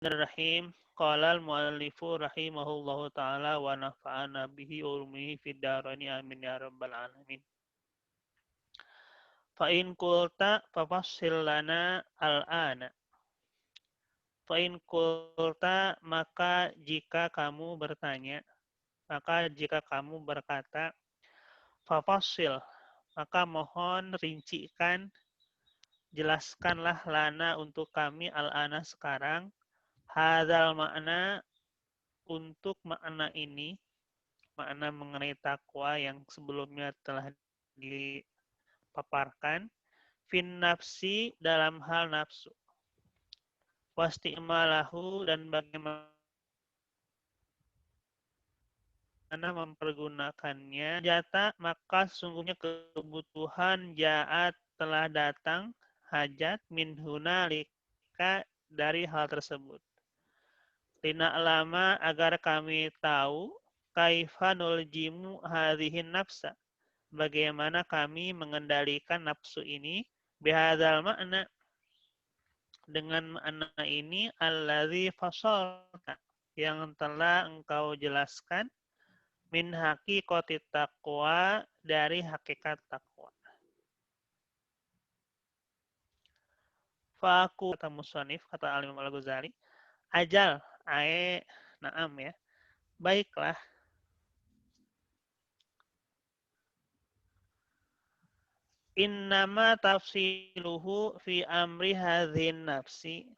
Bismillahirrahmanirrahim. Qala al-muallifu rahimahullahu ta'ala wa nafa'ana bihi ulmihi fid daraini amin ya rabbal alamin. Fa in qulta fafassil lana al-ana. Fa in qulta maka jika kamu berkata fafassil, maka mohon rincikan, jelaskanlah lana untuk kami al-ana sekarang, hadzal makna untuk makna ini, makna mengenai takwa yang sebelumnya telah dipaparkan, fin nafsi dalam hal nafsu, wasti'malahu dan bagaimana mempergunakannya, jata maka sungguhnya kebutuhan jaat telah datang, hajat min hunalika dari hal tersebut. Lina lama agar kami tahu kaifa nuljimu hadhihin nafsa, bagaimana kami mengendalikan nafsu ini, bihadzal makna dengan makna ini, allazi fasalta yang telah engkau jelaskan, min haqiqati taqwa dari hakikat takwa. Faku kata musannif, kata Al-Imam Al-Ghazali, ajal naam ya, baiklah, innama tafsiluhu fi amri hadhin nafsi,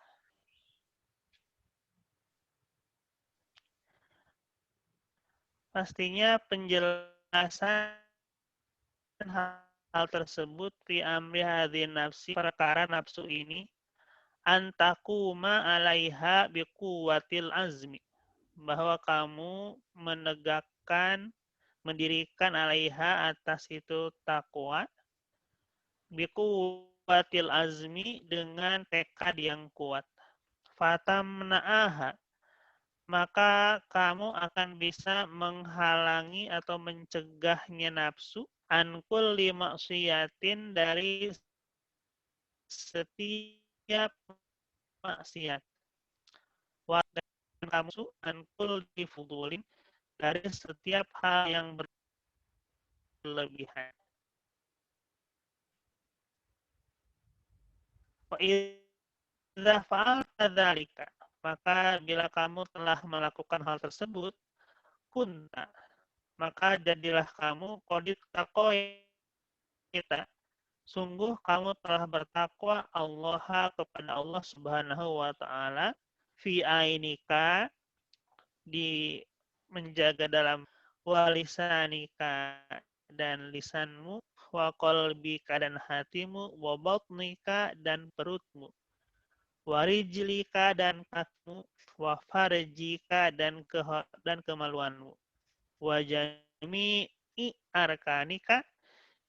pastinya penjelasan hal tersebut fi amri hadhin nafsi, perkara nafsu ini, antakuma alaiha biquwatil azmi, bahwa kamu mendirikan alaiha atas itu takwa, biquwatil azmi dengan tekad yang kuat. Fatamna'aha, maka kamu akan bisa menghalangi atau mencegahnya nafsu, an kulli maksiatin dari setiap maksiat, wa dan kamu an kulli fudulin dari setiap hal yang berlebihan. Wa idza fa'alta dzalika, maka bila kamu telah melakukan hal tersebut, kunta, maka jadilah kamu qadit taqoita, sungguh kamu telah bertakwa Allah kepada Allah Subhanahu wa taala, fi ainika, di menjaga dalam, walisanika dan lisanmu, wa qalbika dan hatimu, wa batnika dan perutmu, wa rijlika dan kakimu, wa farjika dan kemaluanmu, wa jami'i arkanika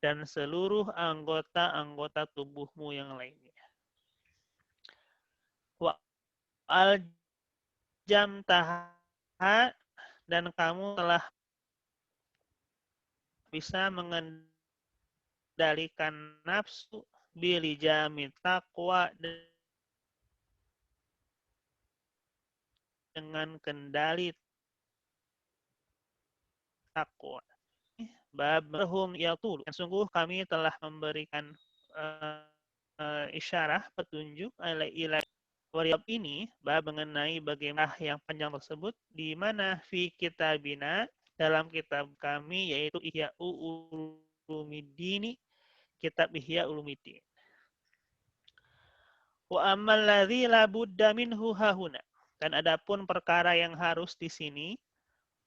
dan seluruh anggota-anggota tubuhmu yang lainnya. Wa aljamtaha, dan kamu telah bisa mengendalikan nafsu, bilijami taqwa, dengan kendali takwa. Babahum yatul, dan sungguh kami telah memberikan isyarah petunjuk ilai wariyab ini, bab mengenai bagaimana yang panjang tersebut, di mana fi kitabina, dalam kitab kami, yaitu Ihya Ulumuddin, kitab Ihya Ulumuddin. Wa ammal ladzi la budda minhu hahuna, dan adapun perkara yang harus di sini,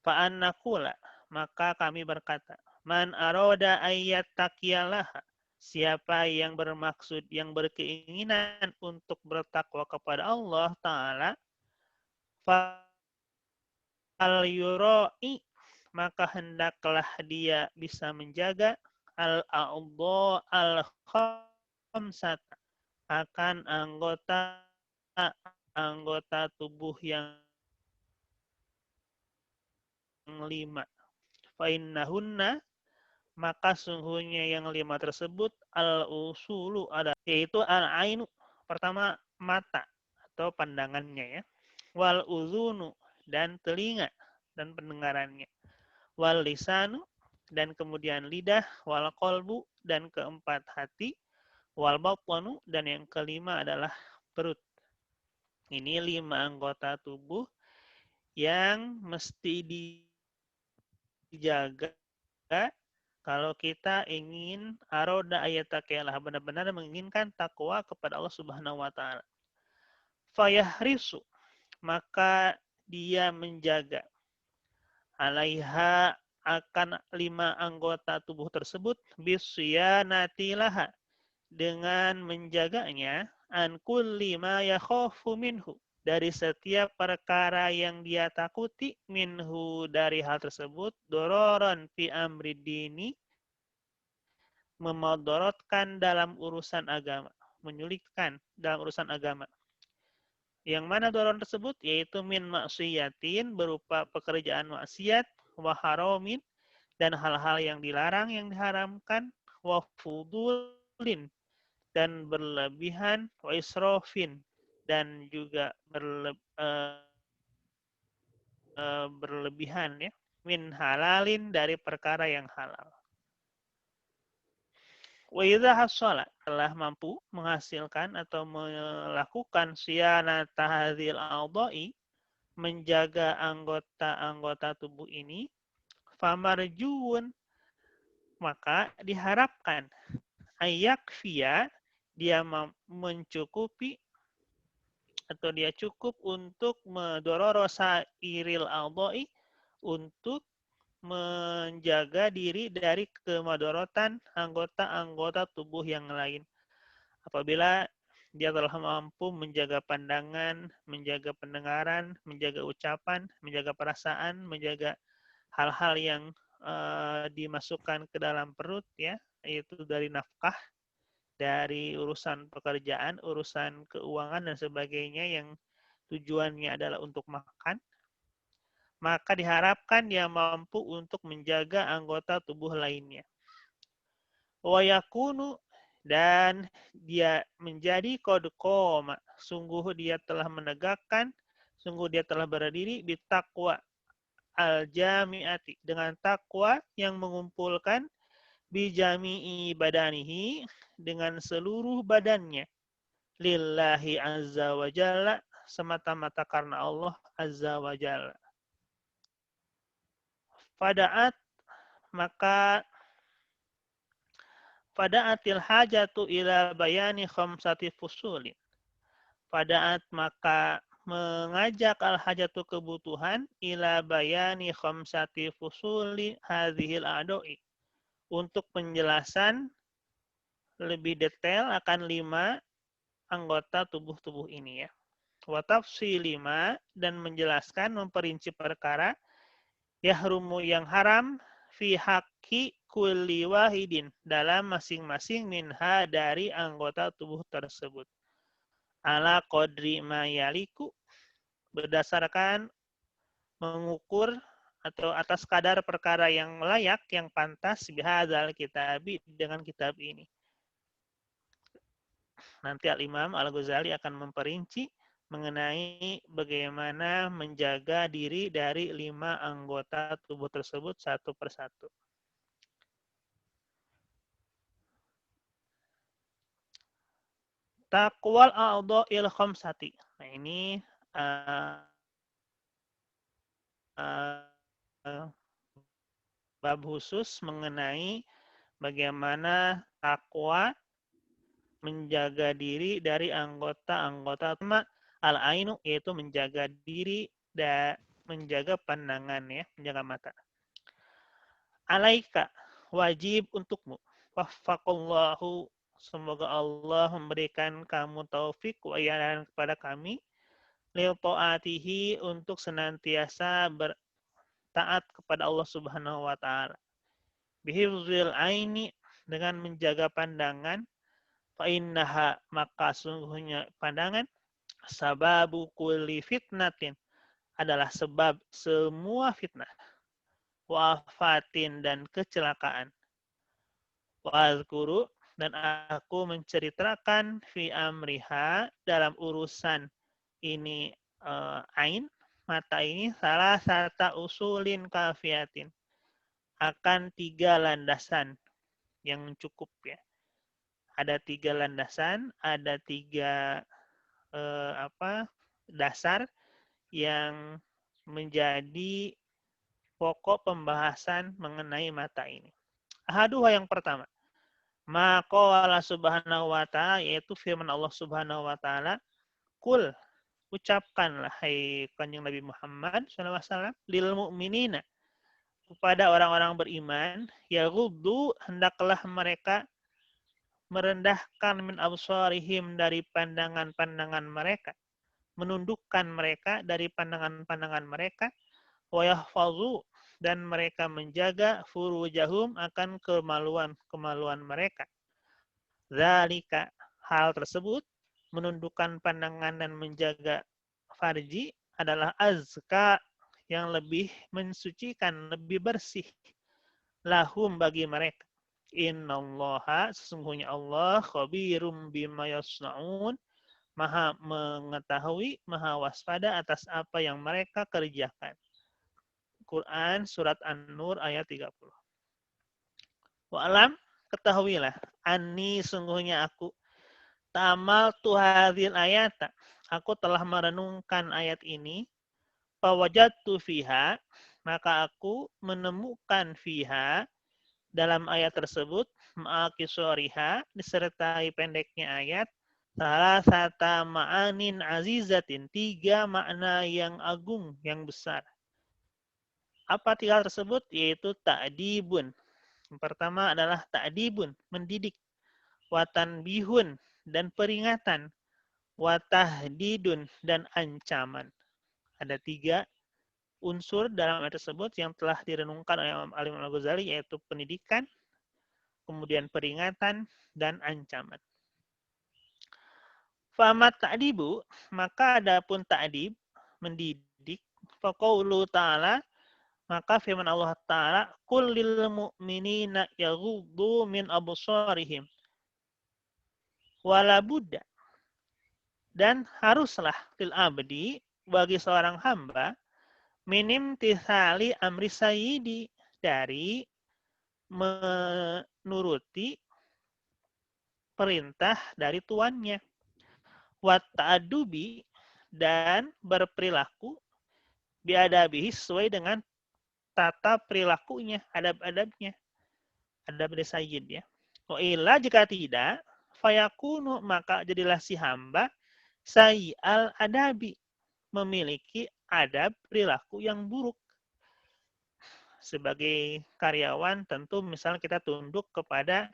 fa annaqula, maka kami berkata, man aroda ayat taqiyallaha, siapa yang bermaksud, yang berkeinginan untuk bertakwa kepada Allah Ta'ala, fal yuroi, maka hendaklah dia bisa menjaga al-a'dha al-khamsata, akan anggota tubuh yang 5. Fa'innahunna, maka sungguhnya yang 5 tersebut, al-usulu, ada, yaitu al-ainu, pertama mata atau pandangannya ya. wal uzunu dan telinga dan pendengarannya, wal lisanu dan kemudian lidah, wal qalbu dan keempat hati, wal batnu dan yang kelima adalah perut. Ini 5 anggota tubuh yang mesti dijaga kalau kita ingin aroda ayat takiyalah, benar-benar menginginkan takwa kepada Allah Subhanahu wa taala. Fayahrisu, maka dia menjaga alaiha akan 5 anggota tubuh tersebut bisyanatilaha, dengan menjaganya an kulli ma yakhafu minhu, dari setiap perkara yang dia takuti minhu dari hal tersebut, dororan fi amri dini, memadorotkan dalam urusan agama, menyulitkan dalam urusan agama. Yang mana dororan tersebut yaitu min maksiatin, berupa pekerjaan maksiat, wa haramin dan hal-hal yang dilarang yang diharamkan, wa fudulin dan berlebihan, wa israfin dan juga berlebihan ya, min halalin dari perkara yang halal. Wa idza hasala, telah mampu menghasilkan atau melakukan siyanata hadzal a'dha'i, menjaga anggota-anggota tubuh ini, famarjuun, maka diharapkan ayakfiya, dia mencukupi atau dia cukup untuk medororo sairil a'dha'i, untuk menjaga diri dari kemadorotan anggota-anggota tubuh yang lain. Apabila dia telah mampu menjaga pandangan, menjaga pendengaran, menjaga ucapan, menjaga perasaan, menjaga hal-hal yang dimasukkan ke dalam perut ya, yaitu dari nafkah, dari urusan pekerjaan, urusan keuangan dan sebagainya yang tujuannya adalah untuk makan, maka diharapkan dia mampu untuk menjaga anggota tubuh lainnya. Wa yakunu, dan dia menjadi qad qoma, sungguh dia telah menegakkan, sungguh dia telah berdiri bitaqwa al-jami'ati, dengan takwa yang mengumpulkan, bijami'i badanihi, dengan seluruh badannya, lillahi azza wa jalla, semata-mata karena Allah azza wa jalla. Fada'at, maka fada'atil hajatu ila bayani khamsati fusulin. Fada'at, maka mengajak al-hajatu, kebutuhan, ila bayani khamsati fusuli hadhil a'dha'i, untuk penjelasan lebih detail akan 5 anggota tubuh-tubuh ini ya. Wa tafsilima, dan menjelaskan, memperinci perkara, yahrumu, yang haram, fi haqqi kulli wahidin, dalam masing-masing minha, dari anggota tubuh tersebut, ala qadri ma yaliku, berdasarkan mengukur atau atas kadar perkara yang layak, yang pantas, bihadzal kitabi, dengan kitab ini. Nanti Al-Imam Al-Ghazali akan memperinci mengenai bagaimana menjaga diri dari 5 anggota tubuh tersebut satu persatu. Taqwal a'dha'il khamsati. Nah, ini bab khusus mengenai bagaimana takwa menjaga diri dari anggota-anggota. Al-ainu, yaitu menjaga diri dan menjaga pandangan ya, menjaga mata. Alaika, wajib untukmu. Waffaqallahu, semoga Allah memberikan kamu taufik wa iyanan kepada kami, lil ta'atihi, untuk senantiasa bertaat kepada Allah Subhanahu wa taala. Bihifzil aini, dengan menjaga pandangan, fa innaha, maka sungguhnya pandangan, sababu kulli fitnatin, adalah sebab semua fitnah, wafatin, dan kecelakaan. Wa'azkuru, dan aku menceritakan, fi amriha, dalam urusan ini, ain, mata ini salah satu usulin kafiatin, akan 3 landasan yang cukup ya. Ada 3 landasan, ada 3 dasar yang menjadi pokok pembahasan mengenai mata ini. Ahaduha yang pertama, maka Allah subhanahu wa ta'ala, yaitu firman Allah subhanahu wa ta'ala, kul, ucapkanlah hai kanjeng Nabi Muhammad SAW, lil mu'minina, kepada orang-orang beriman, ya ghuddu, hendaklah mereka merendahkan min absarihim, dari pandangan-pandangan mereka, menundukkan mereka dari pandangan-pandangan mereka, wa yahfazu, dan mereka menjaga furujahum, akan kemaluan-kemaluan mereka. Zalika, hal tersebut, menundukkan pandangan dan menjaga farji, adalah azka, yang lebih mensucikan, lebih bersih, lahum, bagi mereka. Innallaha, sesungguhnya Allah, khabirum bima yasnaun, maha mengetahui, maha waspada atas apa yang mereka kerjakan. Quran surat An-Nur ayat 30. Wa'alam, ketahuilah, anni, sungguhnya aku, ta'amal tuhadil ayat, aku telah merenungkan ayat ini, fawajadtu fiha, maka aku menemukan fiha, dalam ayat tersebut, ma'akisoriha, disertai pendeknya ayat, salah satu ma'anin azizatin, 3 makna yang agung, yang besar. Apa 3 tersebut? Yaitu ta'dibun. Yang pertama adalah ta'dibun, mendidik. Watan bihun, dan peringatan. Watahdidun, dan ancaman. Ada 3 unsur dalam ayat tersebut yang telah direnungkan oleh Imam Al-Ghazali, yaitu pendidikan, kemudian peringatan, dan ancaman. Famat ta'dibu, maka adapun ta'dib, mendidik, faqaulu ta'ala, maka firman Allah Ta'ala, qul lil mu'minina yaghuddu min absarihim, wala budda, dan haruslah lil abdi, bagi seorang hamba, minim tisali amri sayyidi, dari menuruti perintah dari tuannya, wa ta'adubi, dan berperilaku, biadabihi, sesuai dengan tata perilakunya, adab-adabnya, adab dari sayyid ya. Wa illa, jika tidak, fayakunu, maka jadilah si hamba sayyi'al adabi, memiliki adab perilaku yang buruk. Sebagai karyawan tentu misalnya kita tunduk kepada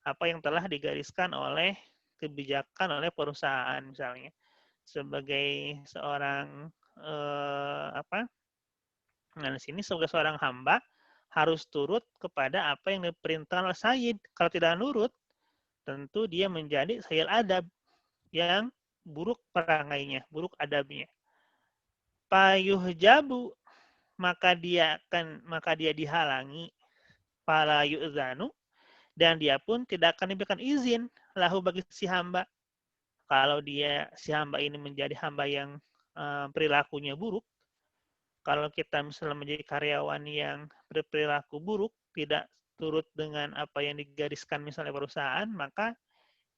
apa yang telah digariskan oleh kebijakan oleh perusahaan misalnya. Sebagai seorang nah di sini sebagai seorang hamba harus turut kepada apa yang diperintahkan oleh sayyid. Kalau tidak nurut, tentu dia menjadi sayyid adab yang buruk perangainya, buruk adabnya. Payuhjabu, maka dia dihalangi, fala yu'zanu, dan dia pun tidak akan diberikan izin lahu, bagi si hamba. Kalau si hamba ini menjadi hamba yang perilakunya buruk, kalau kita misalnya menjadi karyawan yang berperilaku buruk, tidak turut dengan apa yang digariskan misalnya perusahaan, maka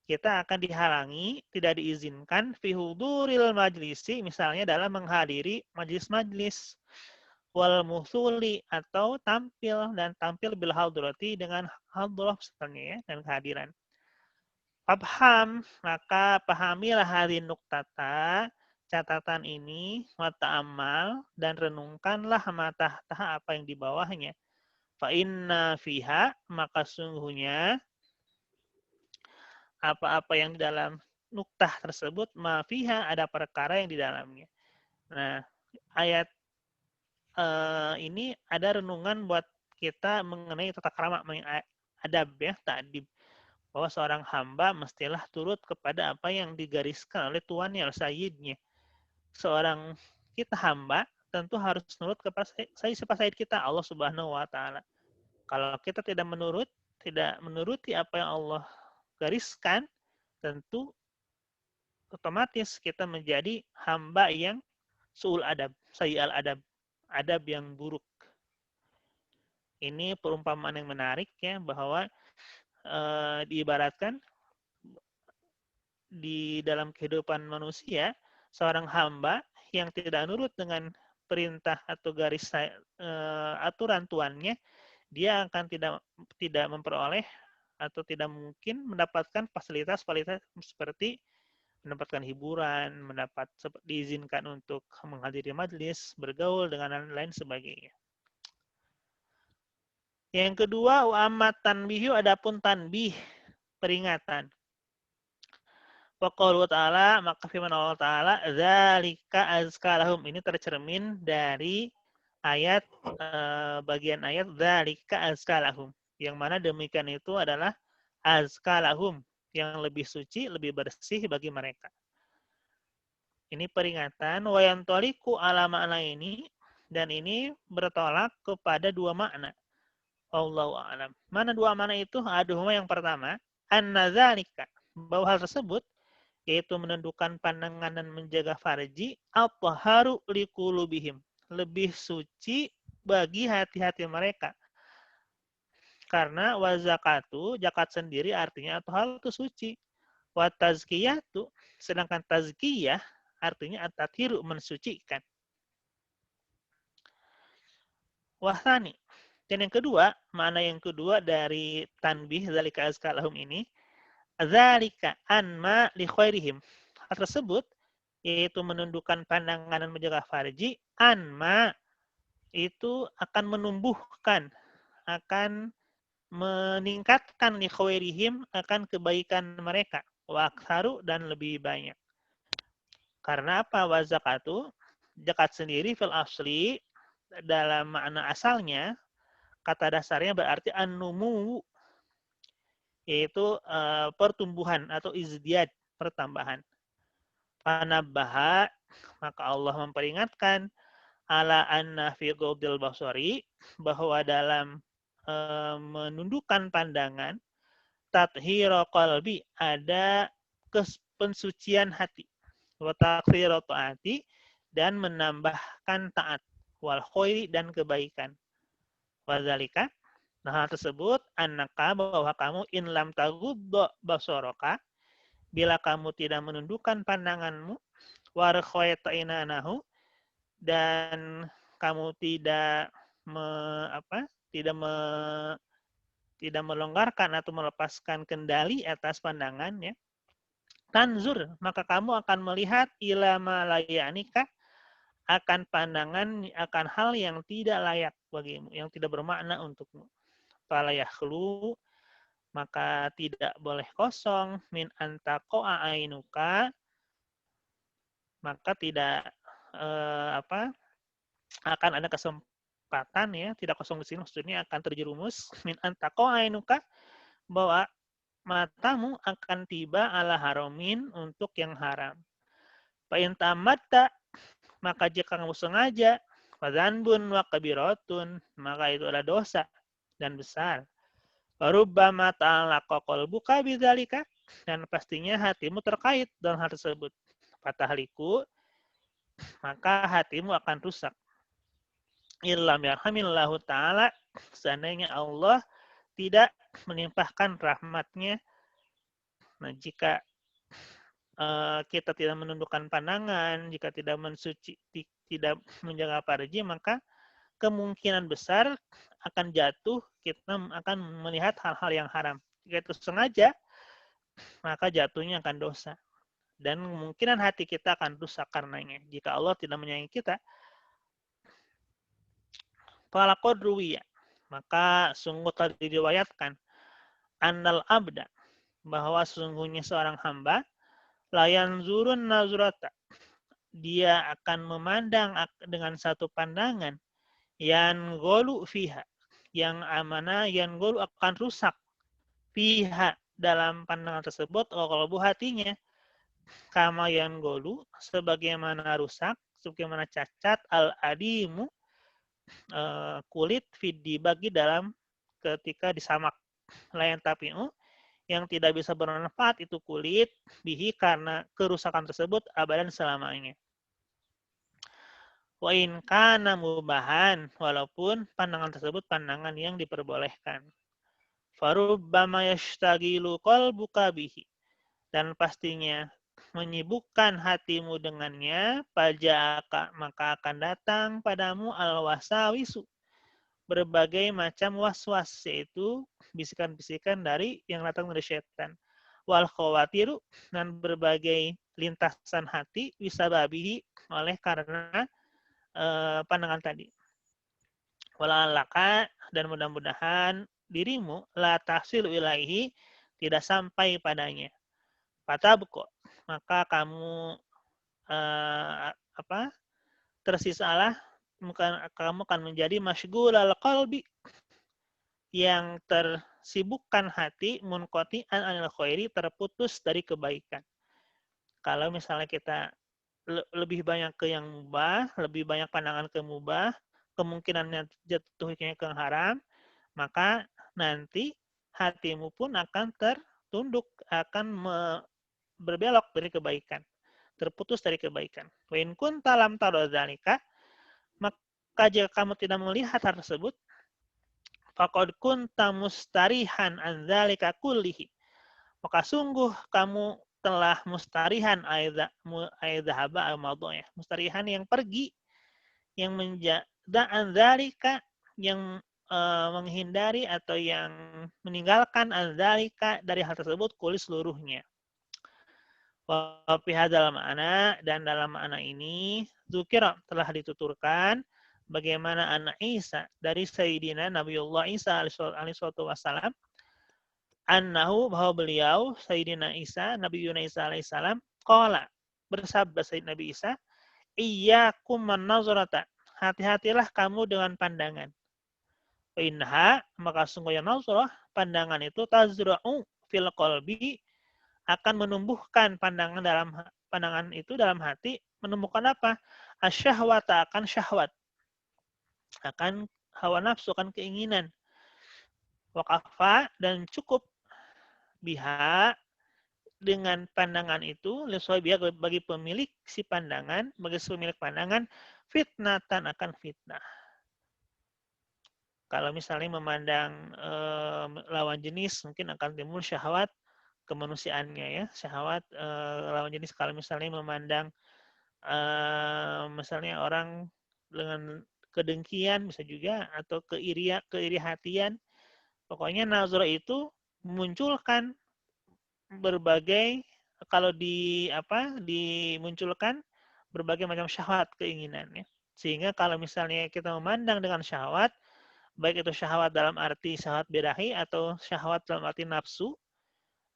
kita akan dihalangi, tidak diizinkan fi huduril majlisi, misalnya dalam menghadiri majlis-majlis, wal musuli, atau tampil bil hadrati, dengan hadrah misalnya ya, dan kehadiran. Fabham, maka pahamilah hadin nuktata, catatan ini, mata amal, dan renungkanlah mata apa yang di bawahnya. Fa inna fiha, maka sungguhnya apa-apa yang di dalam nuktah tersebut, ma fiha, ada perkara yang di dalamnya. Nah, ayat ini ada renungan buat kita mengenai tata krama, adab ya, ta'dib. Bahwa seorang hamba mestilah turut kepada apa yang digariskan oleh tuannya, oleh sayyidnya. Seorang kita hamba tentu harus nurut kepada siapa sayyid kita, Allah Subhanahu wa taala. Kalau kita tidak menuruti apa yang Allah gariskan, tentu otomatis kita menjadi hamba yang su'ul adab, sayyi'al adab, adab yang buruk. Ini perumpamaan yang menarik ya, bahwa diibaratkan di dalam kehidupan manusia, seorang hamba yang tidak nurut dengan perintah atau garis aturan tuannya, dia akan tidak memperoleh atau tidak mungkin mendapatkan fasilitas-fasilitas seperti mendapatkan hiburan, diizinkan untuk menghadiri majelis, bergaul dengan lain sebagainya. Yang kedua, wa amma tanbihu, adapun tanbih, peringatan. Wa qaulu ta'ala, maka firman Allah Ta'ala, dzalika azka lahum, ini tercermin dari ayat bagian ayat dzalika azka lahum, yang mana demikian itu adalah azka lahum, yang lebih suci, lebih bersih bagi mereka. Ini peringatan, wa yantaliqu ala makna ini, dan ini bertolak kepada dua makna. Wallahu a'lam. Mana dua makna itu? Aduhuma, yang pertama, an-nazalika, bahwa hal tersebut yaitu menundukkan pandangan dan menjaga farji, at-taharu liqulubihim, lebih suci bagi hati-hati mereka. Karena wazakatu, zakat sendiri artinya at-tahar itu suci. Wa tazkiyatu, sedangkan tazkiyah artinya at-tathiru, mensucikan. Wahtani, dan yang kedua, makna yang kedua dari tanbih zalika azka lahum ini, zalika anma li khairihim. Hal tersebut yaitu menundukkan pandangan dan menjaga farji, anma itu akan menumbuhkan, akan meningkatkan li khairihim, akan kebaikan mereka, wa aktsaru, dan lebih banyak. Karena apa? Wa zakatu, zakat sendiri fil asli, dalam makna asalnya, kata dasarnya berarti an-numu, yaitu pertumbuhan atau izdiyad, pertambahan. Panabbaha, maka Allah memperingatkan, ala anna fi ghadil basari, bahwa dalam menundukkan pandangan, tathhira qalbi, ada pensucian hati, wa takthira taati, dan menambahkan taat, wal khairi, dan kebaikan. Wadzalika, nah hal tersebut, annaka, bahwa kamu, in lam taghudda basaraka, bila kamu tidak menundukkan pandanganmu, war khaitainahu, dan kamu tidak tidak melonggarkan atau melepaskan kendali atas pandangannya, tanzur, maka kamu akan melihat ila ma la ya'nika, akan pandangan, akan hal yang tidak layak bagimu, yang tidak bermakna untukmu. Fala yakhlu, maka tidak boleh kosong, min antaqa'a ainuka, maka tidak akan ada kesempatan, ya, tidak kosong di sini maksudnya akan terjerumus, min antaqa'a ainuka, bahwa matamu akan tiba ala haramin, untuk yang haram. Fa in tamatta, maka jika kamu sengaja, fadzanbun wa kabiratun, maka itu adalah dosa dan besar. Rubbama ta'alaqa qalbuka bidzalika, dan pastinya hatimu terkait dengan hal tersebut. Fatahliku, maka hatimu akan rusak. Illam yarhamillahu ta'ala, seandainya Allah tidak melimpahkan rahmatnya. Nah, jika kita tidak menundukkan pandangan, jika tidak tidak menjaga farji, maka kemungkinan besar akan jatuh, kita akan melihat hal-hal yang haram. Jika itu sengaja, maka jatuhnya akan dosa. Dan kemungkinan hati kita akan rusak karenanya. Jika Allah tidak menyayangi kita, falaqad ruwiya, maka sungguh telah diriwayatkan, annal abda, bahwa sesungguhnya seorang hamba, layan zurun nazurata, dia akan memandang dengan satu pandangan, yang golu fiha, yang amanah, yang golu akan rusak, fiha, dalam pandangan tersebut, qalbu, hatinya, kama yang golu, sebagaimana rusak, sebagaimana cacat, al-adimu, kulit, fidi, bagi dalam ketika disamak, layan tapi'u, yang tidak bisa bermanfaat itu kulit, bihi, karena kerusakan tersebut, abadan, selamanya. Wa in kana mubahan, walaupun pandangan tersebut pandangan yang diperbolehkan. Farubbama yashtagilu qalbuka bihi, dan pastinya menyibukkan hatimu dengannya, pajaka maka akan datang padamu al-wasawisu, berbagai macam was-was, yaitu bisikan-bisikan dari yang datang dari syaitan. Wal khawatiru, dan berbagai lintasan hati wisababihi, oleh karena pandangan tadi. Walalaka, dan mudah-mudahan dirimu la tahsil ilaihi, tidak sampai padanya. Fatabqa, maka kamu tersisalah, kamu akan menjadi masyghul al-qalbi, yang tersibukkan hati, munqati'an anil khairi, terputus dari kebaikan. Kalau misalnya kita lebih banyak ke yang mubah, lebih banyak pandangan ke mubah, kemungkinannya jatuhnya ke haram, maka nanti hatimu pun akan tertunduk, akan berbelok dari kebaikan, terputus dari kebaikan. Wa in kunta lam tara dzalika, maka jika kamu tidak melihat hal tersebut, faqad kunta mustarihan an dzalika kullihi, maka sungguh kamu telah mustarihan aidhaba al-madhiyah, mustarihan yang pergi, yang menjada an dzalika, yang menghindari atau yang meninggalkan an dzalika, dari hal tersebut, kulis seluruhnya. Wa fi hadzal ma'na, dan dalam makna ini dzukira, telah dituturkan bagaimana anak Isa, dari Sayyidina Nabiullah Isa alaihi wassalam, annahu, bahwa beliau Sayyidina Isa, Nabi Isa alaihissalam, qala, bersabda Sayyidina Nabi Isa, iyyakum man-nazrata, hati-hatilah kamu dengan pandangan. Inha, maka sungguhnya nazrah, pandangan itu, tazra'u fil qalbi, akan menumbuhkan pandangan itu dalam hati, menumbuhkan apa? Asyahwata, akan syahwat, akan hawa nafsu, akan keinginan. Waqafa, dan cukup, biha, dengan pandangan itu, bagi pemilik si pandangan, bagi pemilik pandangan, fitnatan, akan fitnah. Kalau misalnya memandang lawan jenis, mungkin akan timbul syahwat kemanusiaannya, ya, syahwat lawan jenis. Kalau misalnya memandang misalnya orang dengan kedengkian, bisa juga, atau keiri hatian. Pokoknya nazar itu memunculkan berbagai, kalau dimunculkan berbagai macam syahwat, keinginan, ya. Sehingga kalau misalnya kita memandang dengan syahwat, baik itu syahwat dalam arti syahwat birahi atau syahwat dalam arti nafsu,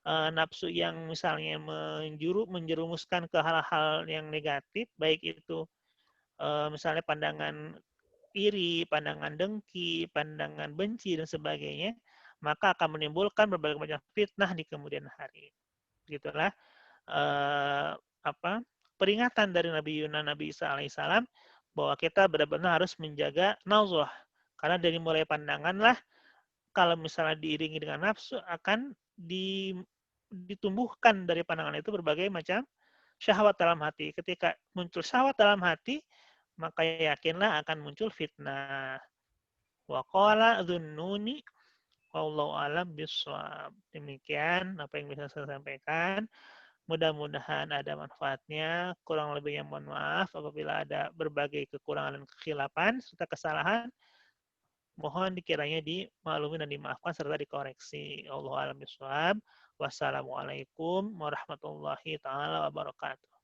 nafsu yang misalnya menjerumuskan ke hal-hal yang negatif, baik itu misalnya pandangan iri, pandangan dengki, pandangan benci, dan sebagainya, maka akan menimbulkan berbagai macam fitnah di kemudian hari. Gitulah peringatan dari Nabi Isa alaihissalam, bahwa kita benar-benar harus menjaga nazah. Karena dari mulai pandangan lah, kalau misalnya diiringi dengan nafsu, akan ditumbuhkan dari pandangan itu berbagai macam syahwat dalam hati. Ketika muncul syahwat dalam hati, maka yakinlah akan muncul fitnah. Wa qala dhunnuni wallahu alam bissawab. Demikian apa yang bisa saya sampaikan. Mudah-mudahan ada manfaatnya. Kurang lebihnya mohon maaf apabila ada berbagai kekurangan dan kekhilapan serta kesalahan. Mohon dikiranya dimaklumi dan dimaafkan serta dikoreksi. Allahu a'lam bishawab. Wassalamualaikum warahmatullahi taala wabarakatuh.